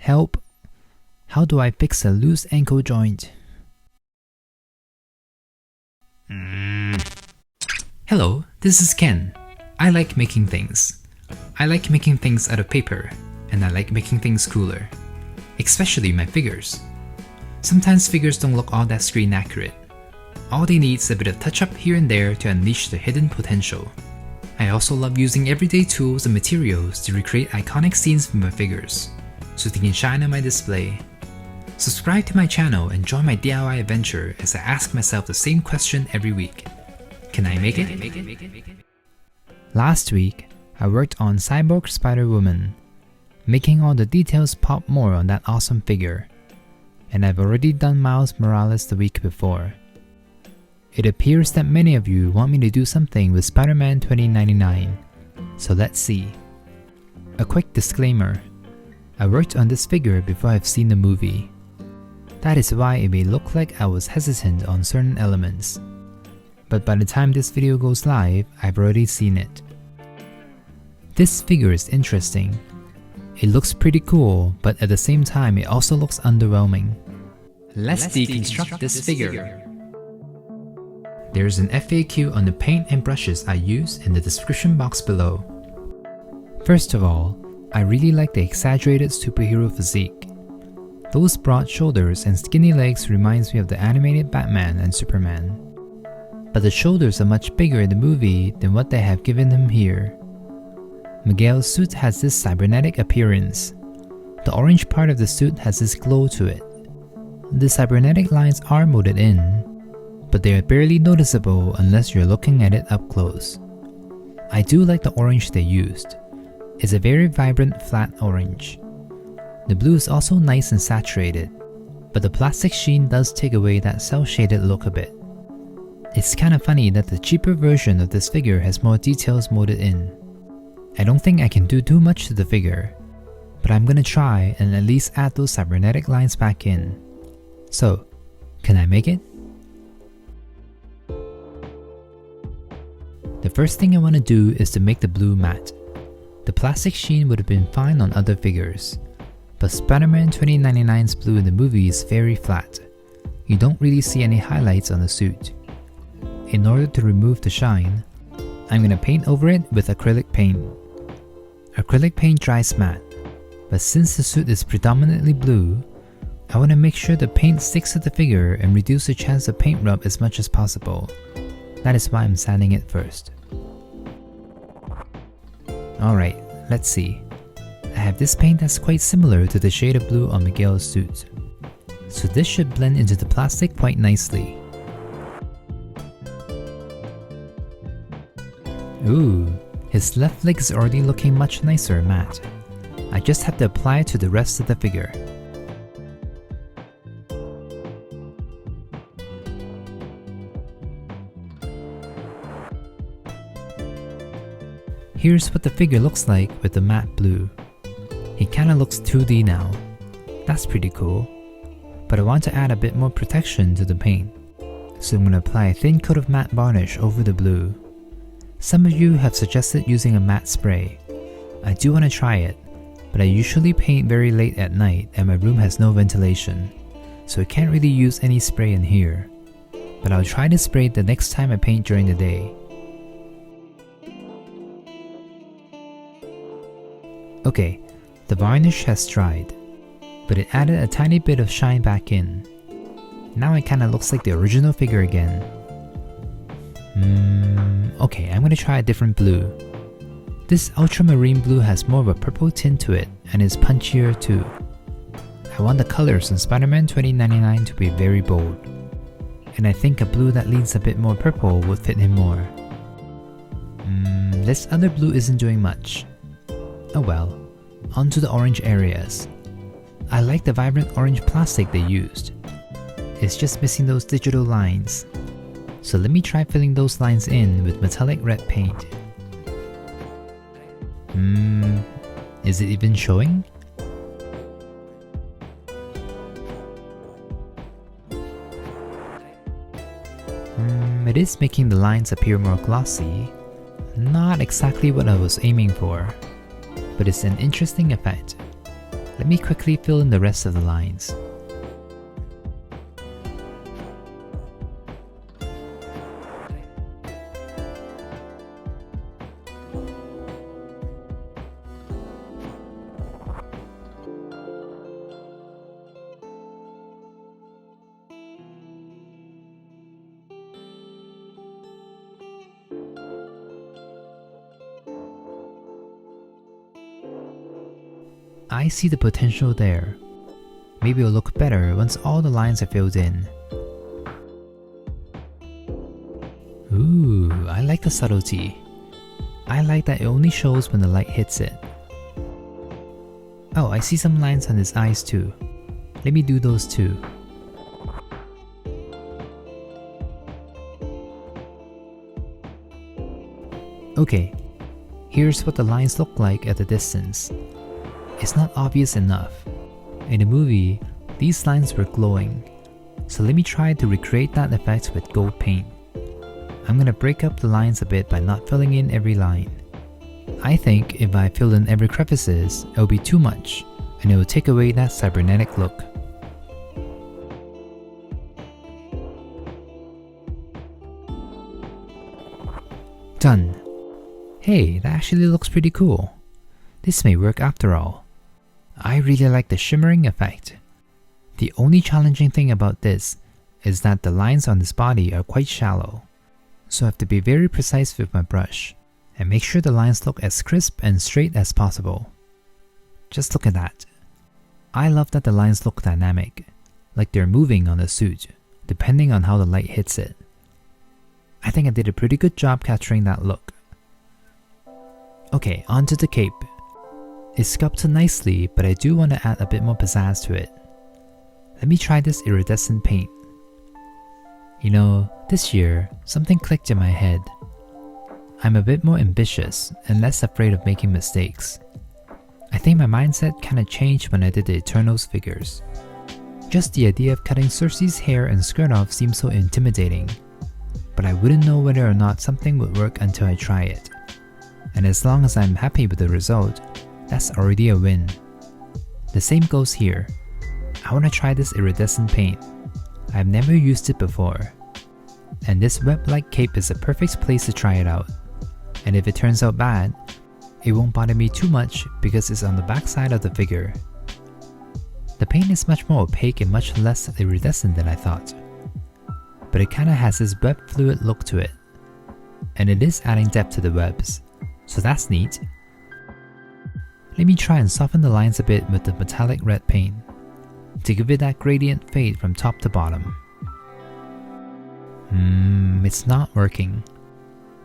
Help! How do I fix a loose ankle joint? Hello, this is Ken. I like making things. I like making things out of paper, and I like making things cooler. Especially my figures. Sometimes figures don't look all that screen accurate. All they need is a bit of touch-up here and there to unleash their hidden potential. I also love using everyday tools and materials to recreate iconic scenes from my figures, so they can shine on my display. Subscribe to my channel and join my DIY adventure as I ask myself the same question every week. Can I make it? Last week, I worked on Cyborg Spider-Woman, making all the details pop more on that awesome figure. And I've already done Miles Morales the week before. It appears that many of you want me to do something with Spider-Man 2099, so let's see. A quick disclaimer, I worked on this figure before I've seen the movie. That is why it may look like I was hesitant on certain elements. But by the time this video goes live, I've already seen it. This figure is interesting. It looks pretty cool, but at the same time it also looks underwhelming. Let's deconstruct this figure. There's an FAQ on the paint and brushes I use in the description box below. First of all, I really like the exaggerated superhero physique. Those broad shoulders and skinny legs reminds me of the animated Batman and Superman. But the shoulders are much bigger in the movie than what they have given him here. Miguel's suit has this cybernetic appearance. The orange part of the suit has this glow to it. The cybernetic lines are molded in, but they are barely noticeable unless you're looking at it up close. I do like the orange they used. It's a very vibrant flat orange. The blue is also nice and saturated, but the plastic sheen does take away that cel-shaded look a bit. It's kinda funny that the cheaper version of this figure has more details molded in. I don't think I can do too much to the figure, but I'm gonna try and at least add those cybernetic lines back in. So, can I make it? The first thing I want to do is to make the blue matte. The plastic sheen would have been fine on other figures, but Spider-Man 2099's blue in the movie is very flat. You don't really see any highlights on the suit. In order to remove the shine, I'm going to paint over it with acrylic paint. Acrylic paint dries matte, but since the suit is predominantly blue, I want to make sure the paint sticks to the figure and reduce the chance of paint rub as much as possible. That is why I'm sanding it first. Alright, let's see. I have this paint that's quite similar to the shade of blue on Miguel's suit, so this should blend into the plastic quite nicely. Ooh, his left leg is already looking much nicer matte. I just have to apply it to the rest of the figure. Here's what the figure looks like with the matte blue. He kinda looks 2D now. That's pretty cool. But I want to add a bit more protection to the paint, so I'm gonna apply a thin coat of matte varnish over the blue. Some of you have suggested using a matte spray. I do want to try it, but I usually paint very late at night and my room has no ventilation, so I can't really use any spray in here. But I'll try to spray it the next time I paint during the day. Okay, the varnish has dried, but it added a tiny bit of shine back in. Now it kinda looks like the original figure again. Okay, I'm gonna try a different blue. This ultramarine blue has more of a purple tint to it and is punchier too. I want the colors in Spider-Man 2099 to be very bold, and I think a blue that leans a bit more purple would fit him more. This other blue isn't doing much. Oh well, onto the orange areas. I like the vibrant orange plastic they used. It's just missing those digital lines. So let me try filling those lines in with metallic red paint. Is it even showing? It is making the lines appear more glossy. Not exactly what I was aiming for, but it's an interesting effect. Let me quickly fill in the rest of the lines. I see the potential there. Maybe it'll look better once all the lines are filled in. Ooh, I like the subtlety. I like that it only shows when the light hits it. Oh, I see some lines on his eyes too. Let me do those too. Okay, here's what the lines look like at a distance. It's not obvious enough. In the movie, these lines were glowing, so let me try to recreate that effect with gold paint. I'm gonna break up the lines a bit by not filling in every line. I think if I fill in every crevices, it'll be too much, and it will take away that cybernetic look. Done. Hey, that actually looks pretty cool. This may work after all. I really like the shimmering effect. The only challenging thing about this is that the lines on this body are quite shallow, so I have to be very precise with my brush and make sure the lines look as crisp and straight as possible. Just look at that. I love that the lines look dynamic, like they're moving on the suit, depending on how the light hits it. I think I did a pretty good job capturing that look. Okay, onto the cape. It's sculpted nicely, but I do want to add a bit more pizzazz to it. Let me try this iridescent paint. You know, this year, something clicked in my head. I'm a bit more ambitious and less afraid of making mistakes. I think my mindset kinda changed when I did the Eternals figures. Just the idea of cutting Cersei's hair and skirt off seems so intimidating, but I wouldn't know whether or not something would work until I try it. And as long as I'm happy with the result, that's already a win. The same goes here. I want to try this iridescent paint. I've never used it before. And this web-like cape is a perfect place to try it out. And if it turns out bad, it won't bother me too much because it's on the back side of the figure. The paint is much more opaque and much less iridescent than I thought. But it kinda has this web fluid look to it. And it is adding depth to the webs, so that's neat. Let me try and soften the lines a bit with the metallic red paint, to give it that gradient fade from top to bottom. It's not working.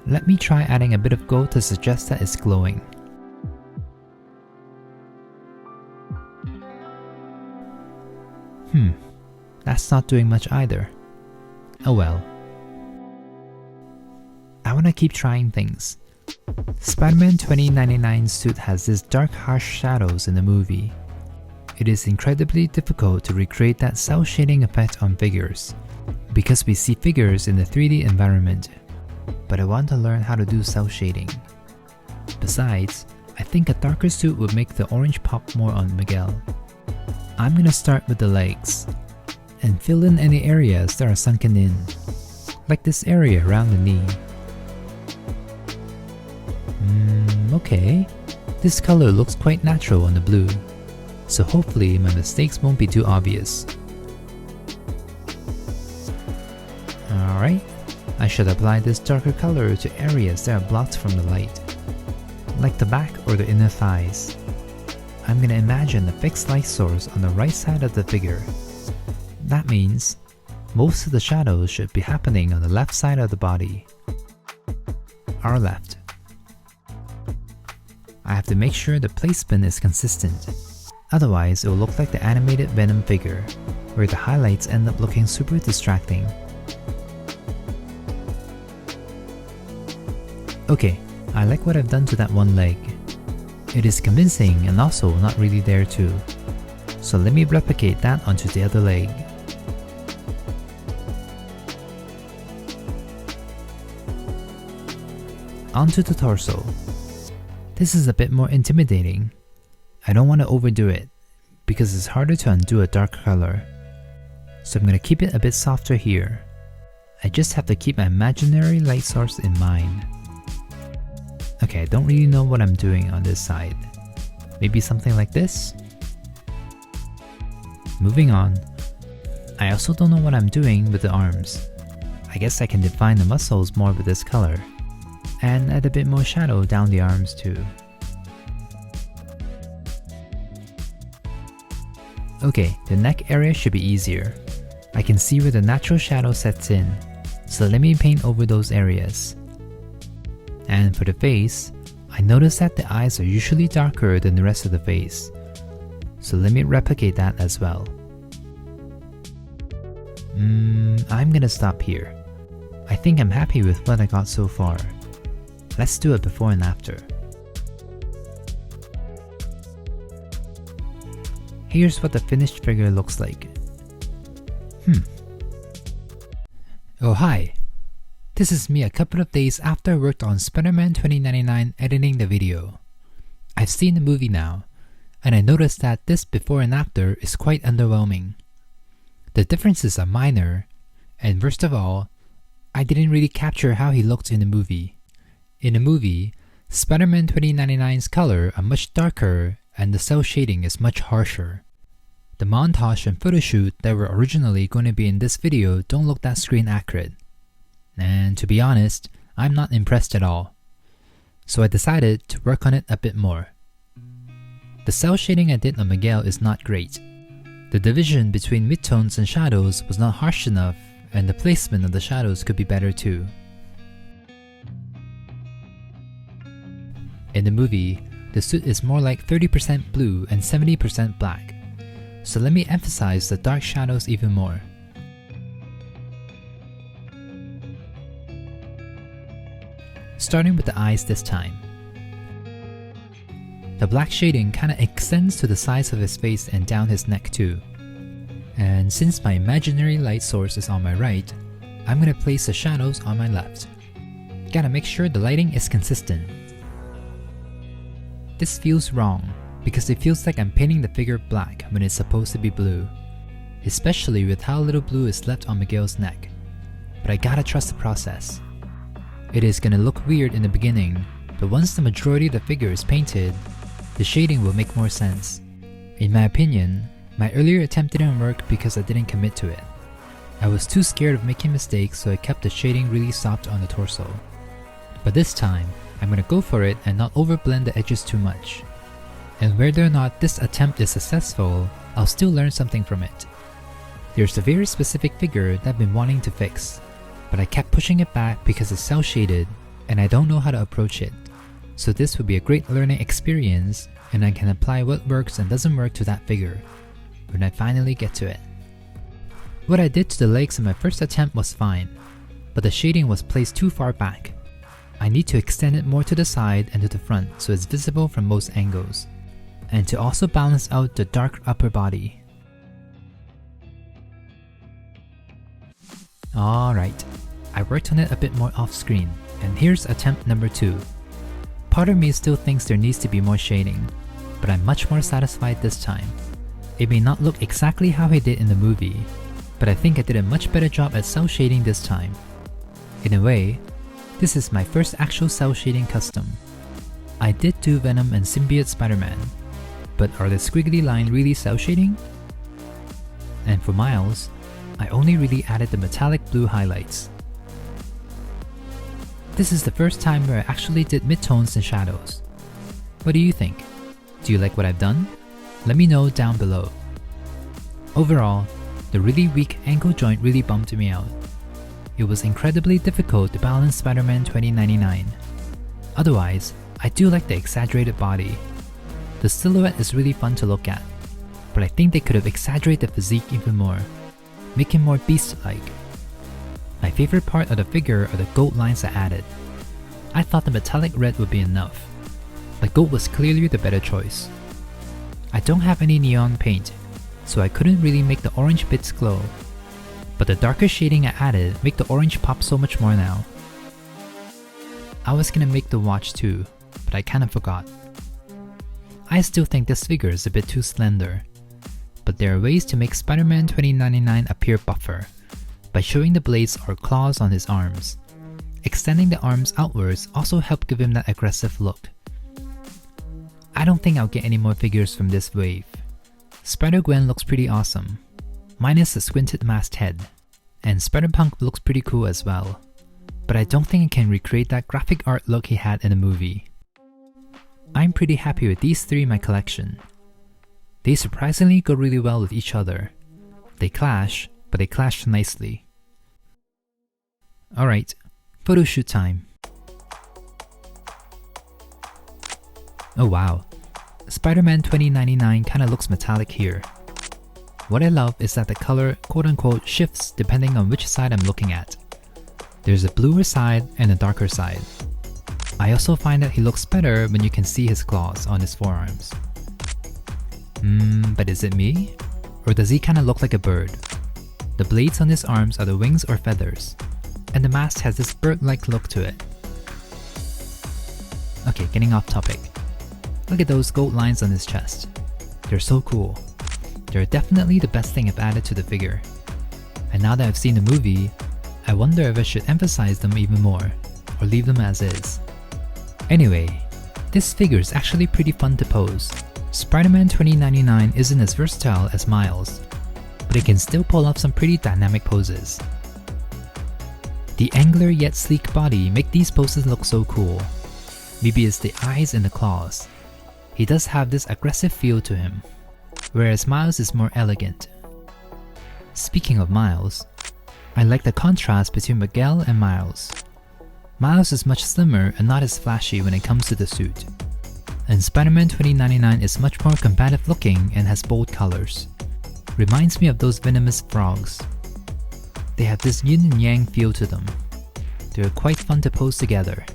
Let me try adding a bit of gold to suggest that it's glowing. That's not doing much either. Oh well. I wanna keep trying things. Spider-Man 2099's suit has this dark harsh shadows in the movie. It is incredibly difficult to recreate that cel shading effect on figures, because we see figures in the 3D environment, but I want to learn how to do cel shading. Besides, I think a darker suit would make the orange pop more on Miguel. I'm gonna start with the legs, and fill in any areas that are sunken in, like this area around the knee. Okay, this color looks quite natural on the blue, so hopefully my mistakes won't be too obvious. Alright, I should apply this darker color to areas that are blocked from the light, like the back or the inner thighs. I'm gonna imagine a fixed light source on the right side of the figure. That means most of the shadows should be happening on the left side of the body. Our left. I have to make sure the placement is consistent, otherwise it will look like the animated Venom figure, where the highlights end up looking super distracting. Okay, I like what I've done to that one leg. It is convincing and also not really there too, so let me replicate that onto the other leg. Onto the torso. This is a bit more intimidating. I don't want to overdo it, because it's harder to undo a dark color. So I'm going to keep it a bit softer here. I just have to keep my imaginary light source in mind. Okay, I don't really know what I'm doing on this side. Maybe something like this? Moving on. I also don't know what I'm doing with the arms. I guess I can define the muscles more with this color, and add a bit more shadow down the arms too. Okay, the neck area should be easier. I can see where the natural shadow sets in, so let me paint over those areas. And for the face, I noticed that the eyes are usually darker than the rest of the face, so let me replicate that as well. I'm gonna stop here. I think I'm happy with what I got so far. Let's do a before and after. Here's what the finished figure looks like. Oh hi! This is me a couple of days after I worked on Spider-Man 2099 editing the video. I've seen the movie now, and I noticed that this before and after is quite underwhelming. The differences are minor, and worst of all, I didn't really capture how he looked in the movie. In the movie, Spider-Man 2099's color are much darker and the cel shading is much harsher. The montage and photoshoot that were originally going to be in this video don't look that screen accurate. And to be honest, I'm not impressed at all. So I decided to work on it a bit more. The cel shading I did on Miguel is not great. The division between midtones and shadows was not harsh enough, and the placement of the shadows could be better too. In the movie, the suit is more like 30% blue and 70% black, so let me emphasize the dark shadows even more. Starting with the eyes this time. The black shading kinda extends to the sides of his face and down his neck too. And since my imaginary light source is on my right, I'm gonna place the shadows on my left. Gotta make sure the lighting is consistent. This feels wrong, because it feels like I'm painting the figure black when it's supposed to be blue, especially with how little blue is left on Miguel's neck. But I gotta trust the process. It is gonna look weird in the beginning, but once the majority of the figure is painted, the shading will make more sense. In my opinion, my earlier attempt didn't work because I didn't commit to it. I was too scared of making mistakes, so I kept the shading really soft on the torso. But this time, I'm gonna go for it and not overblend the edges too much. And whether or not this attempt is successful, I'll still learn something from it. There's a very specific figure that I've been wanting to fix, but I kept pushing it back because it's cel shaded and I don't know how to approach it. So this would be a great learning experience, and I can apply what works and doesn't work to that figure when I finally get to it. What I did to the legs in my first attempt was fine, but the shading was placed too far back. I need to extend it more to the side and to the front so it's visible from most angles, and to also balance out the dark upper body. Alright, I worked on it a bit more off screen, and here's attempt number 2. Part of me still thinks there needs to be more shading, but I'm much more satisfied this time. It may not look exactly how he did in the movie, but I think I did a much better job at cel shading this time. In a way, this is my first actual cel shading custom. I did do Venom and Symbiote Spider-Man, but are the squiggly line really cel shading? And for Miles, I only really added the metallic blue highlights. This is the first time where I actually did midtones and shadows. What do you think? Do you like what I've done? Let me know down below. Overall, the really weak ankle joint really bummed me out. It was incredibly difficult to balance Spider-Man 2099. Otherwise, I do like the exaggerated body. The silhouette is really fun to look at, but I think they could have exaggerated the physique even more, make him more beast-like. My favorite part of the figure are the gold lines I added. I thought the metallic red would be enough, but gold was clearly the better choice. I don't have any neon paint, so I couldn't really make the orange bits glow, but the darker shading I added make the orange pop so much more now. I was gonna make the watch too, but I kinda forgot. I still think this figure is a bit too slender, but there are ways to make Spider-Man 2099 appear buffer by showing the blades or claws on his arms. Extending the arms outwards also help give him that aggressive look. I don't think I'll get any more figures from this wave. Spider-Gwen looks pretty awesome, minus the squinted masked head, and Spider-Punk looks pretty cool as well, but I don't think I can recreate that graphic art look he had in the movie. I'm pretty happy with these three in my collection. They surprisingly go really well with each other. They clash, but they clash nicely. Alright, photoshoot time. Oh wow, Spider-Man 2099 kinda looks metallic here. What I love is that the color quote-unquote shifts depending on which side I'm looking at. There's a bluer side and a darker side. I also find that he looks better when you can see his claws on his forearms. But is it me? Or does he kinda look like a bird? The blades on his arms are the wings or feathers, and the mask has this bird-like look to it. Okay, getting off topic. Look at those gold lines on his chest. They're so cool. They're definitely the best thing I've added to the figure. And now that I've seen the movie, I wonder if I should emphasize them even more, or leave them as is. Anyway, this figure is actually pretty fun to pose. Spider-Man 2099 isn't as versatile as Miles, but it can still pull off some pretty dynamic poses. The angular yet sleek body make these poses look so cool. Maybe it's the eyes and the claws. He does have this aggressive feel to him, whereas Miles is more elegant. Speaking of Miles, I like the contrast between Miguel and Miles. Miles is much slimmer and not as flashy when it comes to the suit, and Spider-Man 2099 is much more combative looking and has bold colors. Reminds me of those venomous frogs. They have this yin and yang feel to them. They're quite fun to pose together.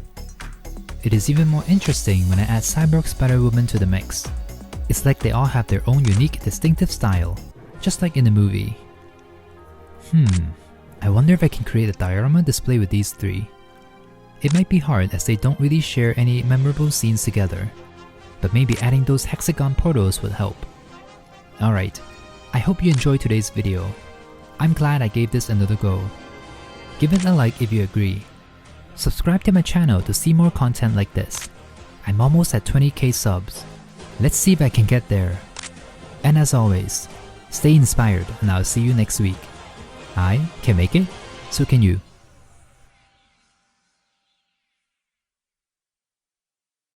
It is even more interesting when I add Cyborg Spider-Woman to the mix. It's like they all have their own unique, distinctive style, just like in the movie. I wonder if I can create a diorama display with these three. It might be hard as they don't really share any memorable scenes together, but maybe adding those hexagon portals would help. Alright, I hope you enjoyed today's video. I'm glad I gave this another go. Give it a like if you agree. Subscribe to my channel to see more content like this. I'm almost at 20k subs. Let's see if I can get there. And as always, stay inspired and I'll see you next week. I can make it, so can you.